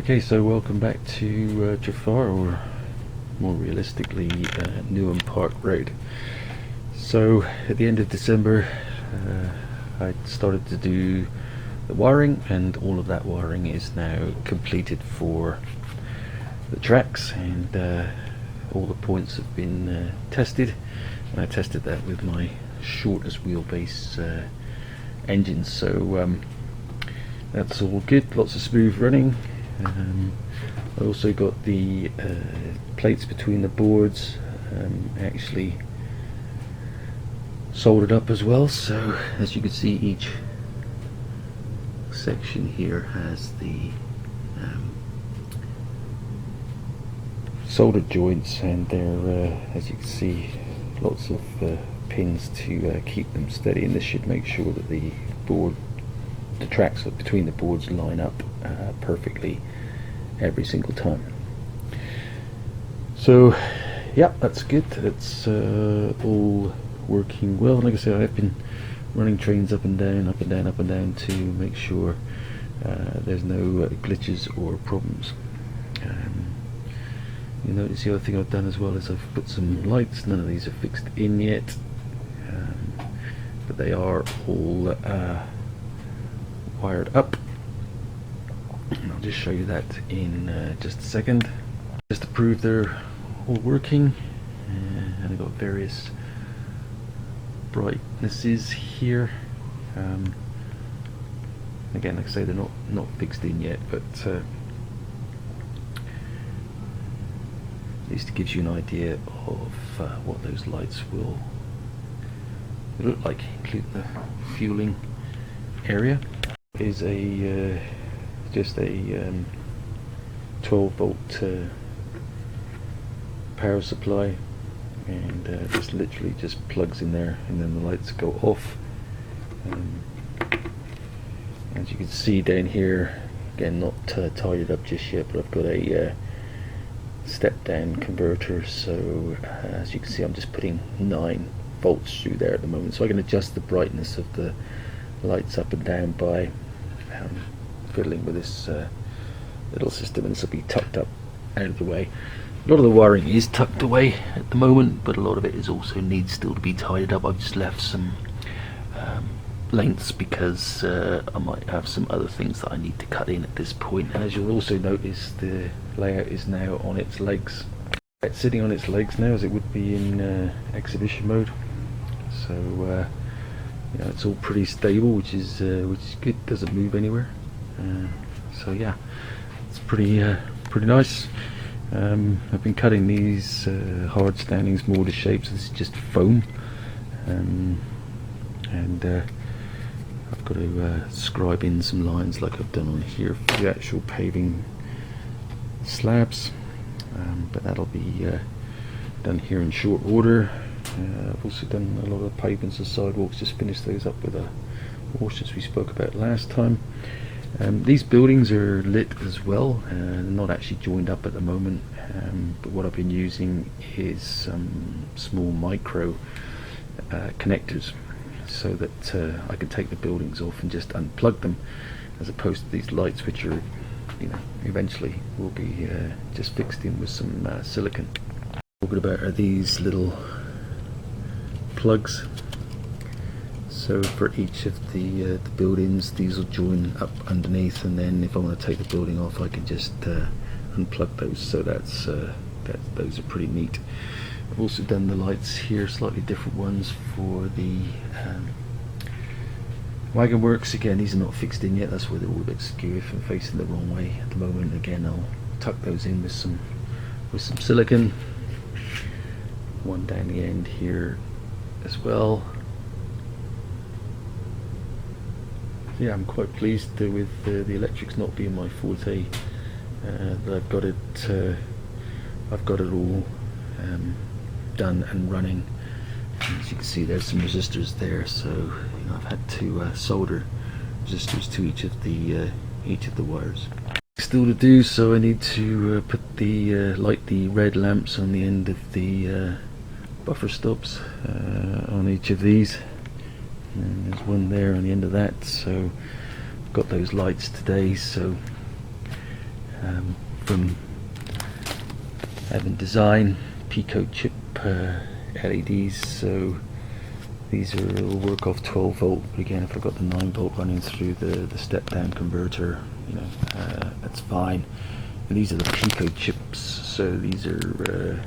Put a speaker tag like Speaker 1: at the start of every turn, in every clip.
Speaker 1: Okay, so welcome back to Trefarr, or more realistically Newham Park Road. So at the end of December I started to do the wiring, and all of that wiring is now completed for the tracks, and all the points have been tested, and I tested that with my shortest wheelbase engine, so that's all good, lots of smooth running. I also got the plates between the boards actually soldered up as well, so as you can see each section here has the soldered joints, and they're as you can see lots of pins to keep them steady, and this should make sure that the tracks between the boards line up perfectly every single time. So yeah, that's good, it's all working well. Like I said, I've been running trains up and down, up and down, up and down to make sure there's no glitches or problems. You notice the other thing I've done as well is I've put some lights. None of these are fixed in yet, but they are all wired up, and I'll just show you that in just a second, just to prove they're all working. And I've got various brightnesses here. Again, like I say, they're not fixed in yet, but at least it gives you an idea of what those lights will look like, including the fueling area. Is a just a 12 volt power supply, and just literally just plugs in there, and then the lights go off. As you can see down here, again not tied up just yet, but I've got a step down converter, so as you can see I'm just putting 9 volts through there at the moment, so I can adjust the brightness of the lights up and down by fiddling with this little system, and this will be tucked up out of the way. A lot of the wiring is tucked away at the moment, but a lot of it is also needs still to be tidied up. I've just left some lengths because I might have some other things that I need to cut in at this point. And as you'll also notice, the layout is now on its legs. It's sitting on its legs now as it would be in exhibition mode, so you know, it's all pretty stable, which is good. Doesn't move anywhere. So yeah, it's pretty nice. I've been cutting these hard standings mortar shapes. This is just foam, and I've got to scribe in some lines like I've done on here for the actual paving slabs, but that'll be done here in short order. I've also done a lot of pavements and sidewalks, just finished those up with a wash as we spoke about last time. These buildings are lit as well, not actually joined up at the moment, but what I've been using is some small micro connectors, so that I can take the buildings off and just unplug them, as opposed to these lights which are, you know, eventually will be just fixed in with some silicon. What we're talking about are these little plugs. So for each of the buildings, these will join up underneath, and then if I want to take the building off, I can just unplug those. So those are pretty neat. I've also done the lights here, slightly different ones for the wagon works. Again, these are not fixed in yet. That's why they're all a bit skew if I'm facing the wrong way at the moment. Again, I'll tuck those in with some silicon. One down the end here as well. Yeah, I'm quite pleased with the electrics not being my forte. That I've got it all done and running. And as you can see, there's some resistors there, so you know, I've had to solder resistors to each of the wires. Still to do, so I need to put light the red lamps on the end of the buffer stops on each of these. And there's one there on the end of that, so I've got those lights today, so from Advent Design Pico chip LEDs. So these will work off 12 volt, but again, if I've got the 9 volt running through the step down converter, you know, that's fine. And these are the Pico chips, so these are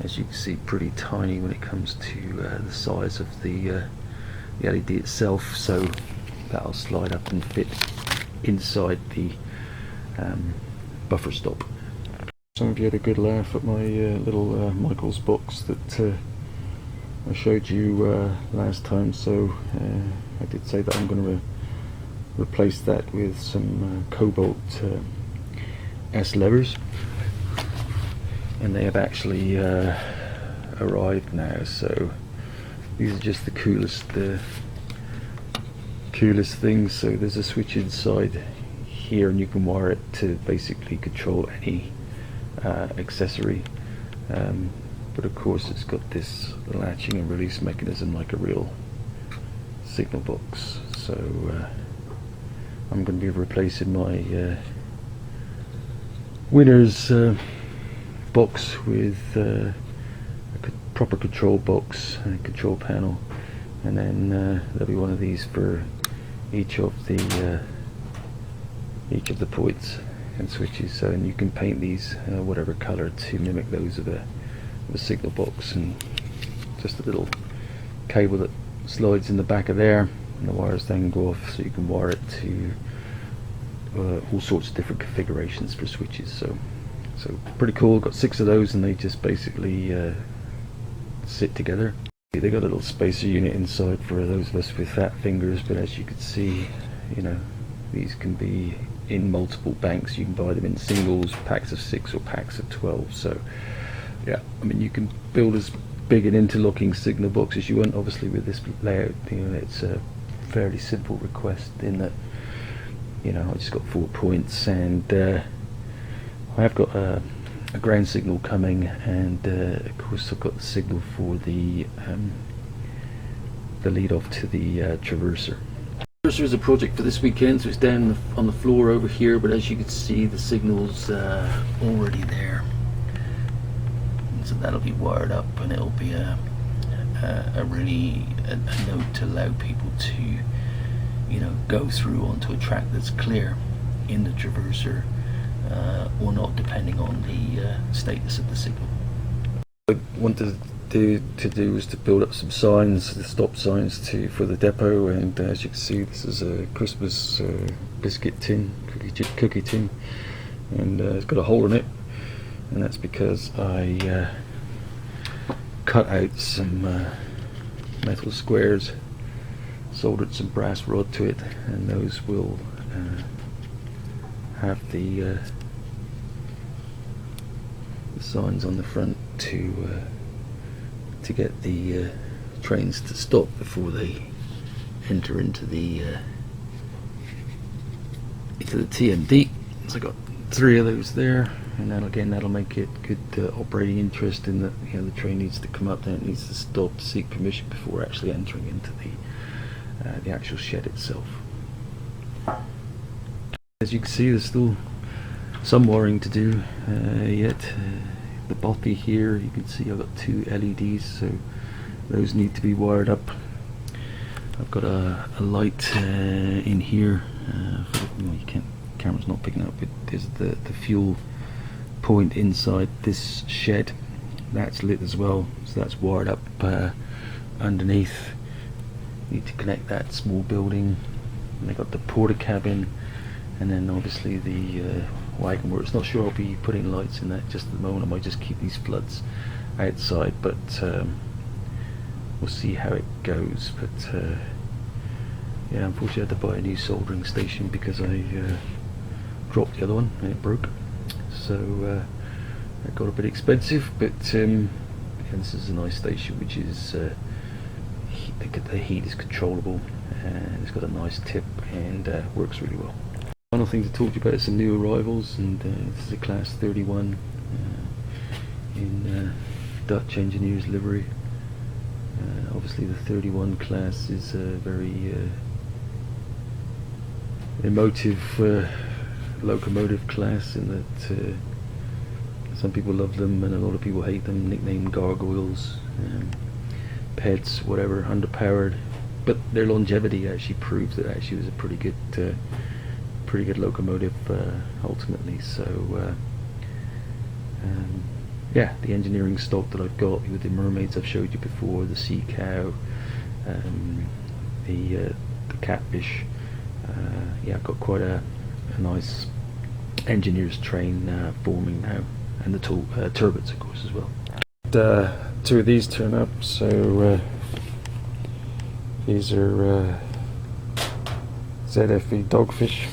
Speaker 1: as you can see, pretty tiny when it comes to the size of the LED itself, so that'll slide up and fit inside the buffer stop. Some of you had a good laugh at my little Michael's box that I showed you last time, so I did say that I'm going to replace that with some Cobalt S levers, and they have actually arrived now. So these are just the coolest things. So there's a switch inside here, and you can wire it to basically control any accessory, but of course it's got this latching and release mechanism like a real signal box. So I'm going to be replacing my Winners box with a proper control box and control panel, and then there'll be one of these for each of the points and switches. So, and you can paint these whatever color to mimic those of a signal box, and just a little cable that slides in the back of there, and the wires then go off, so you can wire it to all sorts of different configurations for switches. So pretty cool. Got 6 of those, and they just basically sit together. They got a little spacer unit inside for those of us with fat fingers, but as you can see, you know, these can be in multiple banks. You can buy them in singles, packs of 6 or packs of 12. So yeah, I mean, you can build as big an interlocking signal box as you want. Obviously with this layout, you know, it's a fairly simple request in that, you know, I just got 4 points, and I have got a ground signal coming, and of course I've got the signal for the lead off to the traverser. Traverser is a project for this weekend, so it's down on the floor over here, but as you can see, the signal's already there, and so that'll be wired up, and it'll be a note to allow people to, you know, go through onto a track that's clear in the traverser or not, depending on the status of the signal. What I wanted to do was to build up some signs, the stop signs for the depot, and as you can see, this is a Christmas biscuit tin, cookie tin, and it's got a hole in it, and that's because I cut out some metal squares, soldered some brass rod to it, and those will have the signs on the front to get the trains to stop before they enter into the TMD. So I got 3 of those there, and that'll make it good operating interest in that, you know, the train needs to come up, then it needs to stop to seek permission before actually entering into the actual shed itself. As you can see, there's still some wiring to do yet. The body here, you can see I've got 2 LEDs, so those need to be wired up. I've got a light in here. Well, camera's not picking up, but there's the fuel point inside this shed. That's lit as well, so that's wired up underneath. Need to connect that small building, and I got the porter cabin, and then obviously the wagon works. Not sure I'll be putting lights in that just at the moment. I might just keep these floods outside, but we'll see how it goes. But yeah, unfortunately I had to buy a new soldering station because I dropped the other one and it broke, so it got a bit expensive, but and this is a nice station which is the heat is controllable, and it's got a nice tip and works really well. Final thing to talk to you about is some new arrivals, and this is a class 31 in Dutch engineers livery. Obviously the 31 class is a very emotive locomotive class, in that some people love them and a lot of people hate them, nicknamed gargoyles, pets, whatever, underpowered. But their longevity actually proves that actually was a pretty good locomotive ultimately. So yeah, the engineering stock that I've got with the mermaids I've showed you before, the sea cow, the catfish. Yeah, I've got quite a nice engineer's train forming now, and the turbots of course as well. Two of these turn up, so these are ZFE dogfish,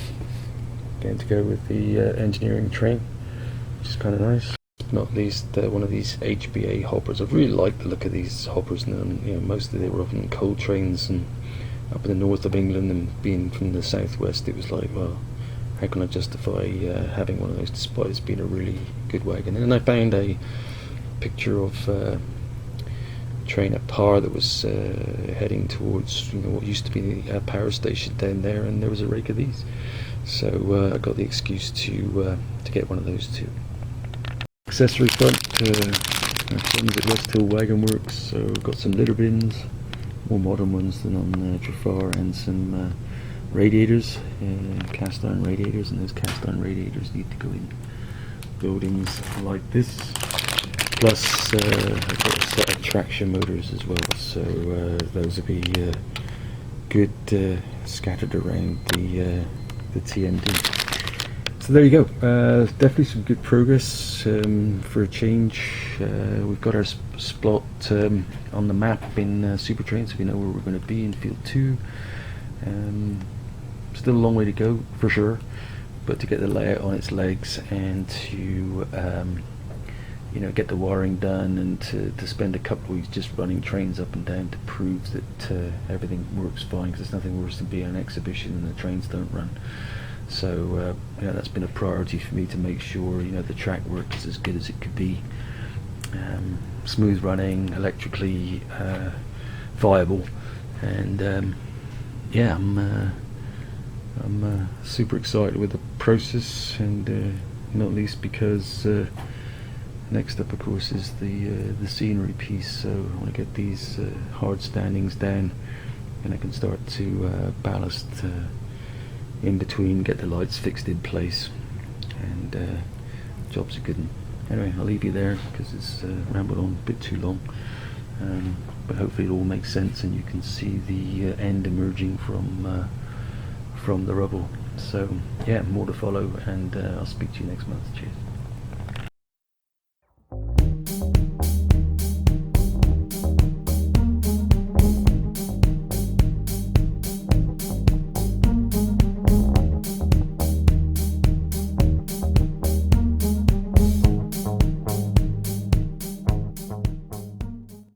Speaker 1: going to go with the engineering train, which is kind of nice. Not least one of these HBA hoppers. I really like the look of these hoppers, and you know, mostly they were up in coal trains and up in the north of England, and being from the southwest, it was like, well, how can I justify having one of those despite it being a really good wagon? And then I found a picture of a train at Par that was heading towards, you know, what used to be a power station down there, and there was a rake of these, so I got the excuse to get one of those too. Accessory front, comes at West Hill Wagon Works, so I've got some litter bins, more modern ones than on Trefarr, and some radiators, cast iron radiators, and those cast iron radiators need to go in buildings like this. Plus I've got a set of traction motors as well, so those will be good scattered around the TMD. So there you go, definitely some good progress for a change. We've got our spot on the map in Supertrain, so we know where we're going to be in Field 2. Still a long way to go for sure, but to get the layout on its legs, and to you know, get the wiring done, and to spend a couple of weeks just running trains up and down to prove that everything works fine, because there's nothing worse than being an exhibition and the trains don't run. So you know, that's been a priority for me, to make sure, you know, the track works as good as it could be, smooth running, electrically viable, and yeah, I'm super excited with the process, and not least because next up of course is the scenery piece. So I want to get these hard standings down, and I can start to ballast in between, get the lights fixed in place, and job's a good one. Anyway, I'll leave you there because it's rambled on a bit too long, but hopefully it all makes sense and you can see the end emerging from the rubble. So yeah, more to follow, and I'll speak to you next month. Cheers.